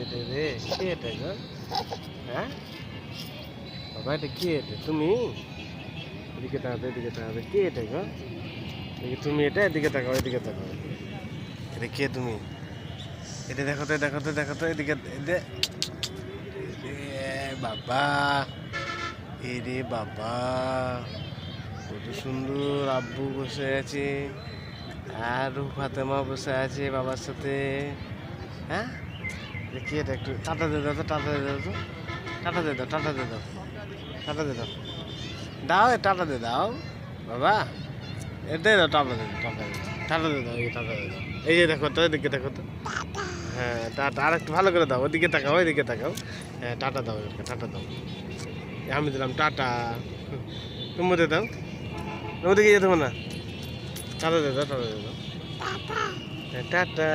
এটা রে? কে এটা গো? হ্যাঁ বাবা, এটা কে? এটা তুমি? এদিকে তাকাবে, এদিকে তাকাবে। কে এটা গো? এদিকে তুমি, এটা এদিকে তাকাও, এদিকে তাকাও। এটা কে তুমি? এটা দেখো তো, দেখো তো, দেখো তো, এদিকে বাবা, এরে বাবা, কত সুন্দর আব্বু বসে আছে আর ফাতেমা বসে আছে বাবার সাথে। হ্যাঁ, দেখি এটা একটু টাটা দিয়ে দাও তো, টাটা দিয়ে দাও তো, টাটা দিয়ে দাও, টাটা দিয়ে দাও, টাটা দিয়ে দাও, দাও টাটা দিয়ে দাও বাবা, এটাই দাও, টাটা দিয়ে দাও, টাটা দিয়ে দাও, টাটা দিয়ে দাও, এই টাটা দিয়ে দাও। এই যে দেখো তো, এদিকে দেখো তো। হ্যাঁ, টাটা আর একটু ভালো করে দাও, ওইদিকে তাকাও, ওইদিকে তাকাও। হ্যাঁ, টাটা দাও, টাটা দাও। আমি দিলাম টাটা, তুমি দিয়ে দাও, ওদিকে যেতে হবে না, টাটা দিয়ে দাও, টাটা দিয়ে দাও, টাটা।